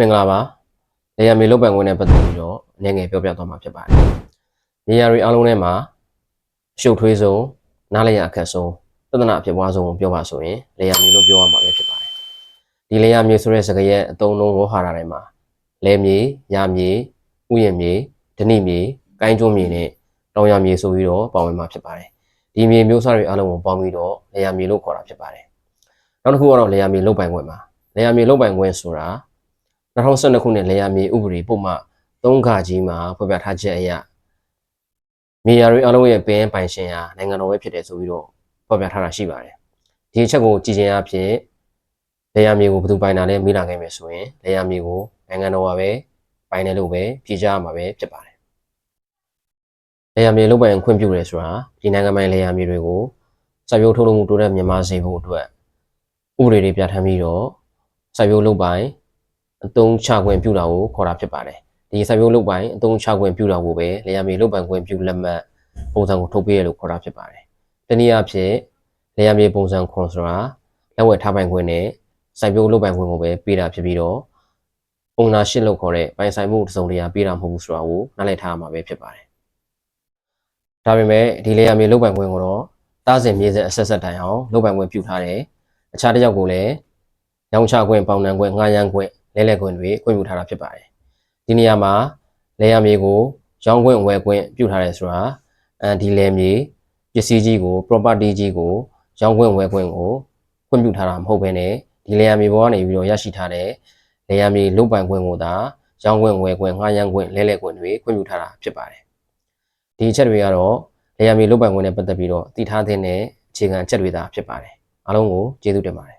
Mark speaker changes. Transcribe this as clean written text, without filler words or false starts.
Speaker 1: မင်္ဂလာပါလေယာဉ်မြေလုတ်ပိုင်ခွင့်နဲ့ပတ်သက်ပြီးတော့အနေငယ်ပြောပြသွားမှာဖြစ်ပါတယ်။နေရာတွေအားလုံးထဲမှာရှုပ်ထွေးဆုံးနားလည်ရအခက်ဆုံးပြဿနာအဖြစ်ပွားဆုံးကိုပြောပါဆိုရင်လေယာဉ်မြေလို့ပြောရမှာပဲဖြစ်ပါတယ်။ဒီလေယာဉ်မြေဆိုတဲ့စကားရဲ့အသုံးလုံးဝေါ်ဟာရတွေမှာလဲမြေ၊ရာမြေ၊ဥယျာဉ်မြေ၊ဓနိမြေ၊ကိုင်းကျွန်းမြေနဲ့တောင်ယာမြေဆိုပြီးတော့ပါဝင်မှာဖြစ်ပါတယ်။ဒီမြေမျိုးစားတွေအားလုံးကိုပေါင်းပြီးတော့လေယာဉ်မြေလို့ခေါ်တာဖြစ်ပါတယ်။နောက်တစ်ခုကတော့လေယာဉ်မြေလုတ်ပိုင်ခွင့်ပါ။လေယာဉ်မြေလုတ်ပိုင်ခွင့်ဆိုတာ2012ခုနှစ်လေယာဉ်မြေဥပဒေပုံမှန်3ခါကြီးမှာဖော်ပြထားချက်အရမြေယာတွေအလုံးရဲ့ပင်ပိုင်ရှင်ဟာနိုင်ငံတော်ပဲဖြစ်တယ်ဆိုပြီးတော့ဖော်ပြထားတာရှိပါတယ်။ဒီအချက်ကိုကြည်ကျင်အဖြစ်လေယာဉ်မြေကိုဘယ်သူပိုင်တာလဲမိလာခဲ့မယ်ဆိုရင်လေယာဉ်မြေကိုနိုင်ငံတော်ကပဲပိုင်တယ်လို့ပဲဖြေကြားရမှာပဲဖြစ်ပါတယ်။လေယာဉ်မြေလုပ်ပိုင်ခွင့်ပြုတယ်ဆိုတာဒီနိုင်ငံပိုင်လေယာဉ်မြေတွေကိုစိုက်ပျိုးထုတ်လုပ်မှုတိုးတက်မြင့်မားစေဖို့အတွက်ဥပဒေတွေပြဋ္ဌာန်းပြီးတော့စိုက်ပျိုးလုပ်ပိုင်အသုံးချခွင့်ပြုတာကိုခေါ်တာဖြစ်ပါတယ်။ဒီစိုက်ပျိုးလုပ်ပိုင်အသုံးချခွင့်ပြုတာကိုပဲလေယာဉ်မြေလုပ်ပိုင်ခွင့်ပြုလက်မှတ်ပုံစံကိုထုတ်ပေးရလို့ခေါ်တာဖြစ်ပါတယ်။တနည်းအားဖြင့်လေယာဉ်မြေပုံစံခွန်ဆိုတာလက်ဝယ်ထားပိုင်ခွင့်နဲ့စိုက်ပျိုးလုပ်ပိုင်ခွင့်ကိုပဲပေးတာဖြစ်ပြီးတော့ ownership လို့ခေါ်တဲ့ပိုင်ဆိုင်မှုတစ်စုံတစ်ရာပေးတာမဟုတ်ဘူးဆိုတာကိုနားလည်ထားရမှာပဲဖြစ်ပါတယ်။ဒါပေမဲ့ဒီလေယာဉ်မြေလုပ်ပိုင်ခွင့်ကိုတော့တားစဉ်မြေဆက်အဆက်ဆက်တိုင်အောင်လုပ်ပိုင်ခွင့်ပြုထားတယ်။အခြားတစ်ယောက်ကိုလည်းရောင်းချခွင့်ပေါင်နှံခွင့်ငှားရမ်းခွင့်လဲခွင့်တွေခွင့်ပြုထားတာဖြစ်ပါတယ်။ဒီနေရာမှာလေယာဉ်မြေကိုရောင်းခွင့်ဝယ်ခွင့်ပြုထားတယ်ဆိုတာဒီလေမြေပစ္စည်းကြီးကို property ကြီးကိုရောင်းခွင့်ဝယ်ခွင့်ကိုခွင့်ပြုထားတာမဟုတ်ဘဲနဲ့ဒီလေယာဉ်မြေပေါ်ကနေပြီးတော့ရရှိထားတဲ့လေယာဉ်မြေလုပ်ပိုင်ခွင့်ကိုသာရောင်းခွင့်ဝယ်ခွင့်ငှားရမ်းခွင့်လဲခွင့်တွေခွင့်ပြုထားတာဖြစ်ပါတယ်။ဒီအချက်တွေကတော့လေယာဉ်မြေလုပ်ပိုင်ခွင့်နဲ့ပတ်သက်ပြီးတော့တည်ထားတဲ့အခြေခံအချက်တွေသာဖြစ်ပါတယ်။အားလုံးကိုကျေးဇူးတင်ပါတယ်